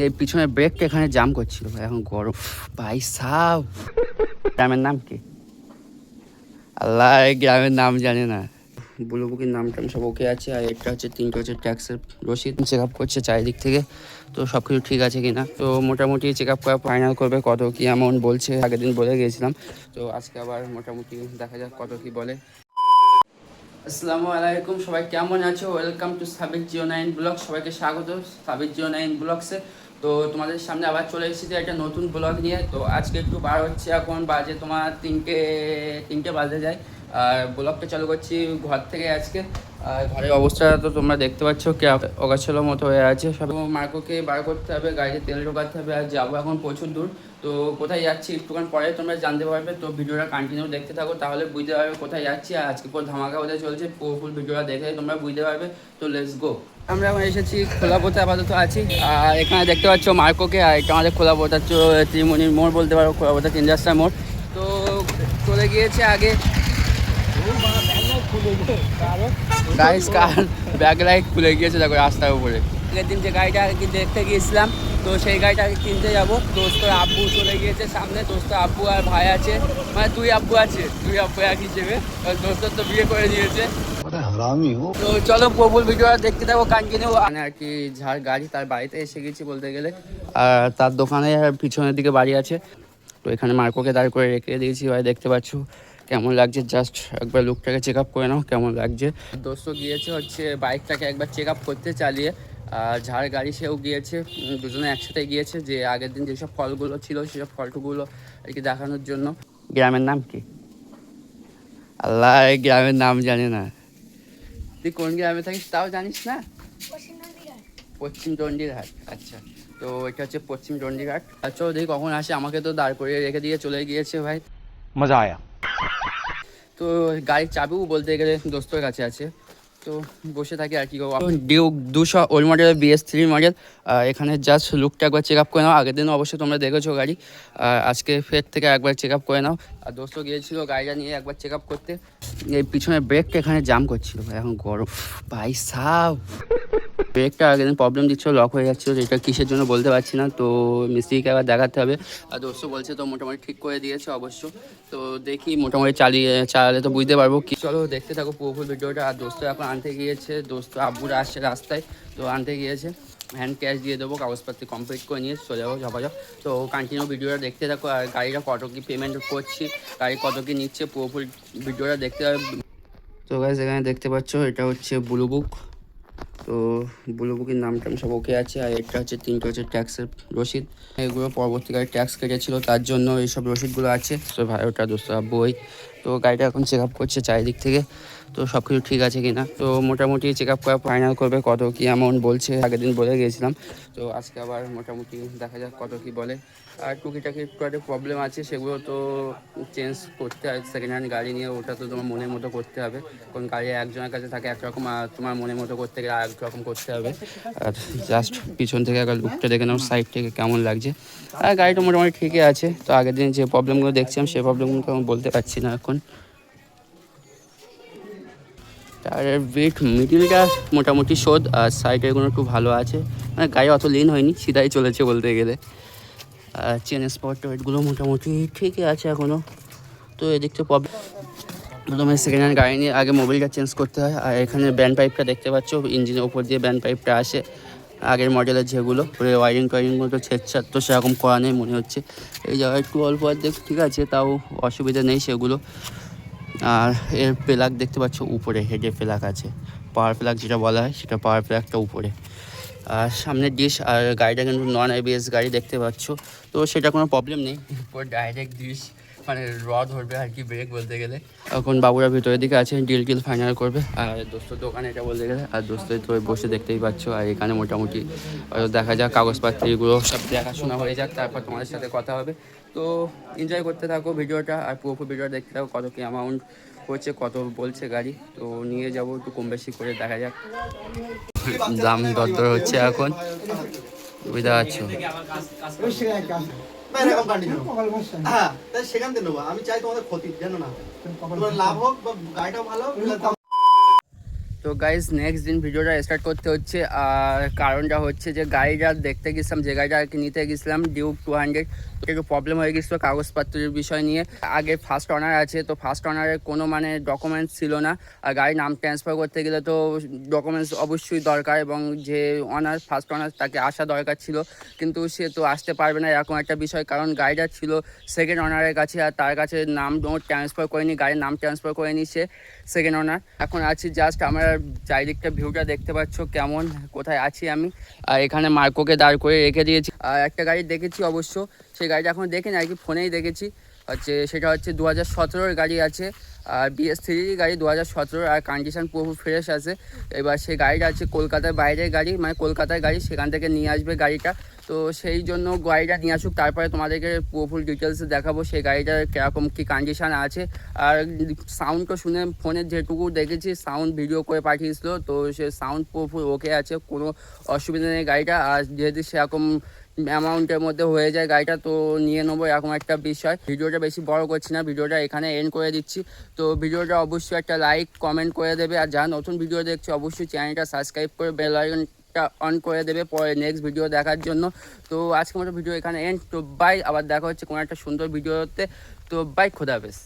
এই পিছনের ব্রেকটা এখানে জাম করছিল ভাই, এখন গরম ভাই সাব। গ্রামের নাম কি? আল্লাহ, এই গ্রামের নাম জানে না। বুলুবুকির নাম টাম সব ওকে আছে। আর এটা হচ্ছে 3টে হচ্ছে ট্যাক্সের রসিদ। চেক আপ করছে চারিদিক থেকে, তো সব কিছু ঠিক আছে কিনা। তো মোটামুটি চেক আপ করা ফাইনাল করবে কত কি অ্যামাউন্ট বলছে। আগের দিন বলে গিয়েছিলাম, তো আজকে আবার মোটামুটি দেখা যাক কত কি বলে। আসসালামু আলাইকুম, সবাই কেমন আছো? ওয়েলকাম টু সাবির09 ব্লগ। সবাইকে স্বাগত সাবির09 ব্লগসে। তো তোমাদের সামনে আবার চলে এসেছি একটা নতুন ব্লগ নিয়ে। তো আজকে একটু বার হচ্ছে, এখন বাজে তোমার তিনটে বাজে যায়। আর ব্লগটা চালু করছি ঘর থেকে আজকে। আর ঘরের অবস্থা তো তোমরা দেখতে পাচ্ছ, কে অগাছালো মতো হয়ে আছে সব। মার্কোকে বার করতে হবে, গাড়িতে তেল ঢোকাতে হবে। আর যাবো এখন প্রচুর দূর। তো কোথায় যাচ্ছি একটুক্ষণ পরে তোমরা জানতে পারবে। তো ভিডিওটা কন্টিনিউ দেখতে থাকো, তাহলে বুঝতে পারবে কোথায় যাচ্ছি। আর আজকে পুরো ধামাকা হতে চলছে, ফুল ভিডিওটা দেখে তোমরা বুঝতে পারবে। তো লেটস গো। আমরা এখন এসেছি খোলাপথে আপাতত আছি। আর এখানে দেখতে পাচ্ছ মার্কোকে। আর এটা আমাদের খোলাপথা ত্রিমণির মোড় বলতে পারো, খোলাপথা 3 রাস্তার মোড়। তো চলে গিয়েছে আগে গাইস, কার ব্যাক লাইট খুলে গিয়েছে দেখো রাস্তার উপরে। আগের দিন যে গাড়িটা দেখতে গিয়েছিলাম, তো সেই গাড়িটা কিনতে যাবো। দোস্তর আব্বু চলে গিয়েছে সামনে। দোস্তর আব্বু আর ভাই আছে, মানে দুই আব্বু এক হিসেবে। দোস্তর তো বিয়ে করে দিয়েছে। তো চলো প্রবল ভিডিওটা দেখতে থাকো কন্টিনিউ। মানে আর কি যার গাড়ি তার বাড়িতে এসে গেছি বলতে গেলে। আর তার দোকানে পিছনের দিকে বাড়ি আছে। তো এখানে মার্কোকে দাঁড় করে রেখে দিয়েছি ভাই, দেখতে পাচ্ছ কেমন লাগছে। জাস্ট একবার লুকটাকে চেক আপ করে নাও কেমন লাগছে। দোস্ত গিয়েছে হচ্ছে বাইকটাকে একবার চেক আপ করতে চালিয়ে। আর যার গাড়ি সেও গিয়েছে, দুজনে একসাথে গিয়েছে। যে আগের দিন যেসব ফলগুলো ছিল সেসব ফলগুলো আর কি দেখানোর জন্য। গ্রামের নাম কি? আল্লাহ, এই গ্রামের নাম জানে না। তুই কোন গ্রামে থাকিস তাও জানিস না? পশ্চিম চণ্ডীরহাট। আচ্ছা, তো এটা হচ্ছে পশ্চিম চণ্ডীরহাট। আচ্ছা, দেখি কখন আসে। আমাকে তো দাঁড় করিয়ে রেখে দিয়ে চলে গিয়েছে ভাই। মজা আয়া। তো গাড়ির চাবিও বলতে গেলে দোস্তর কাছে আছে। তো বসে থাকি আর কি করবো। ডিউক 200 ওল্ড মডেলের BS3 মডেল। এখানে জাস্ট লুকটা একবার চেক আপ করে নাও। আগের দিনও অবশ্যই তোমরা দেখেছো গাড়ি। আজকে ফের থেকে একবার চেক আপ করে নাও। আর দোস্ত গিয়েছিলো গাড়িটা নিয়ে একবার চেক আপ করতে। এই পিছনের ব্রেকটা এখানে জাম করছিল ভাই, এখন গরম ভাই সাব। ব্রেকটা আগের দিন প্রবলেম দিচ্ছিলো, লক হয়ে যাচ্ছিলো। এটা কিসের জন্য বলতে পারছি না, তো মিস্ত্রিকে আবার দেখাতে হবে। আর দোস্ত বলছে তো মোটামুটি ঠিক করে দিয়েছে অবশ্য। তো দেখি মোটামুটি চালালে তো বুঝতে পারবো কি। চলো দেখতে থাকো পুরো ভিডিওটা। আর দোস্ত এখন আনতে গিয়েছে, দোস্ত আব্বুরা আসছে রাস্তায়, তো আনতে গিয়েছে। হ্যান্ড ক্যাশ দিয়ে দেবো, কাগজপত্র কমপ্লিট করে নিয়ে চলে যাবো ঝপাঝপ। তো কন্টিনিউ ভিডিওটা দেখতে থাকো। আর গাড়িটা কত কি পেমেন্ট করছি, গাড়ি কত কি নিচ্ছে, পুরো ভিডিওটা দেখতে হবে। তো গাইস, এখানে দেখতে পাচ্ছ এটা হচ্ছে ব্লুবুক। তো বুলুবুকির নাম টাম সব ওকে আছে। আর এটা হচ্ছে 3টে হচ্ছে ট্যাক্সের রসিদ। এগুলো পরবর্তীকালে ট্যাক্স কেটেছিল, তার জন্য এইসব রসিদগুলো আছে। তো ভাই ওটা দোস্ত বই। তো গাড়িটা এখন চেক আপ করছে চারিদিক থেকে, তো সব কিছু ঠিক আছে কিনা। তো মোটামুটি চেক আপ করা ফাইনাল করবে কত কি অ্যামাউন্ট বলছে। আগের দিন বলে গিয়েছিলাম, তো আজকে আবার মোটামুটি দেখা যাক কত কি বলে। আর টুকিটাকি একটু একটা প্রবলেম আছে, সেগুলো তো চেঞ্জ করতে হয়। সেকেন্ড হ্যান্ড গাড়ি নিয়ে ওটা তো তোমার মনের মতো করতে হবে। কোন গাড়ি একজনের কাছে থাকে একরকম, আর তোমার মনের মতো করতে গেলে আরেক রকম করতে হবে। আর জাস্ট পিছন থেকে একবার লুকটা দেখে নাও সাইড থেকে কেমন লাগছে। আর গাড়িটা মোটামুটি ঠিকই আছে। তো আগের দিন যে প্রবলেমগুলো দেখছিলাম সেই প্রবলেমগুলো আমি বলতে পারছি না এখন। টায়ারের বিট মিডিলটা মোটামুটি শোধ, আর সাইডেরগুলো একটু ভালো আছে। মানে গাড়ি অত লিন হয়নি, সিধাই চলেছে বলতে গেলে। আর চেন স্পট ওয়েটগুলো মোটামুটি ঠিকই আছে এখনও। তো এদিক থেকে প্রবলেম, প্রথমে সেকেন্ড হ্যান্ড গাড়ি নিয়ে আগে মোবিলটা চেঞ্জ করতে হয়। আর এখানে ব্যান্ড পাইপটা দেখতে পাচ্ছ, ইঞ্জিনের ওপর দিয়ে ব্যান্ড পাইপটা আসে। আগের মডেলের যেগুলো ওয়ারিং টোয়ারিংগুলো তো ছেদছাদ তো সেরকম করা নেই মনে হচ্ছে। এই জায়গায় একটু অল্প অর্ধেক ঠিক আছে, তাও অসুবিধা নেই সেগুলো। আর এর প্লাগ দেখতে পাচ্ছ উপরে, হেডে প্লাগ আছে। পাওয়ার প্লাগ যেটা বলা হয় সেটা পাওয়ার প্লাগটা উপরে। আর সামনের ডিশ। আর গাড়িটা কিন্তু নন ABS গাড়ি দেখতে পাচ্ছ, তো সেটা কোনো প্রবলেম নেই। উপর ডাইরেক্ট ডিশ, মানে ধরবে আর কি, ব্রেক বলতে গেলে। এখন বাবুরা ভিতরের দিকে আছে, ডিল ফাইনাল করবে। আর দোস্তর দোকান এটা বলতে গেলে। আর দোস্তের তো বসে দেখতেই পাচ্ছ। আর এখানে মোটামুটি দেখা যাক কাগজপত্র এগুলো সব দেখাশোনা হয়ে যাক, তারপর তোমাদের সাথে কথা হবে। তো এনজয় করতে থাকো ভিডিওটা। আর পুরো ভিডিওটা দেখতে থাকো কত কি অ্যামাউন্ট হচ্ছে, কত বলছে গাড়ি। তো নিয়ে যাবো একটু কম বেশি করে, দেখা যাক। দাম দরদর হচ্ছে এখন, বুঝতে পারছো। সেখান থেকে নেবো। আমি চাই তোমাদের ক্ষতি যেন না, লাভ হোক বা গাড়িটাও ভালো হোক। তো তো গাইজ নেক্সট দিন ভিডিওটা স্টার্ট করতে হচ্ছে, আর কারণটা হচ্ছে যে গাড়িটা দেখতে গেছিলাম, যে গাড়িটা আর কি নিতে গেছিলাম ডিউক 200, একটু প্রবলেম হয়ে গেছিলো কাগজপত্রের বিষয় নিয়ে। আগে ফার্স্ট অনার আছে, তো ফার্স্ট অনারের কোনো মানে ডকুমেন্টস ছিল না, আর গাড়ির নাম ট্রান্সফার করতে গেলে তো ডকুমেন্টস অবশ্যই দরকার, এবং যে অনার ফার্স্ট অনার তাকে আসা দরকার ছিল, কিন্তু সে তো আসতে পারবে না এরকম একটা বিষয়, কারণ গাড়িটা ছিল সেকেন্ড অনারের কাছে, আর তার কাছে নাম ট্রান্সফার করেনি, গাড়ির নাম ট্রান্সফার করে নিছে সেকেন্ড অনার। এখন আছি জাস্ট, আমার চারিদিকটা ভিউটা দেখতে পাচ্ছ কেমন, কোথায় আছি আমি। আর এখানে মার্কোকে দাঁড় করে রেখে দিয়েছি। আর একটা গাড়ি দেখেছি অবশ্য, সেই গাড়িটা এখন দেখিনি আর কি, ফোনেই দেখেছি, হচ্ছে সেটা হচ্ছে 2017-র গাড়ি আছে, আর BS3 গাড়ি 2017, আর কন্ডিশন পুরো ফ্রেশ আছে। এবার সেই গাড়িটা আছে কলকাতার বাইরের গাড়ি, মানে কলকাতার গাড়ি, সেখান থেকে নিয়ে আসবে গাড়িটা। তো সেই জন্য গাড়িটা নিয়ে আসুক, তারপরে তোমাদেরকে পুরো ডিটেলস দেখাবো সেই গাড়িটার কীরকম কী কন্ডিশান আছে। আর সাউন্ডটা শুনে ফোনে যেটুকু দেখেছি সাউন্ড ভিডিও করে পাঠিয়েছিল, তো সে সাউন্ড পুরো ওকে আছে, কোনো অসুবিধা নেই গাড়িটা। আর যেহেতু সেরকম অ্যামাউন্টের মধ্যে হয়ে যায় গাড়িটা, তো নিয়ে নেবো এরকম একটা বিষয়। ভিডিওটা বেশি বড় করছি না, ভিডিওটা এখানে এন্ড করে দিচ্ছি। তো ভিডিওটা অবশ্যই একটা লাইক কমেন্ট করে দেবে, আর যারা নতুন ভিডিও দেখছে অবশ্যই চ্যানেলটা সাবস্ক্রাইব করে বেল আইকনটা অন করে দেবে পরে নেক্সট ভিডিও দেখার জন্য। তো আজকের মতো ভিডিও এখানে এন্ড। তো বাই, আবার দেখা হচ্ছে কোনো একটা সুন্দর ভিডিওতে। তো বাই, খোদা হাফেজ।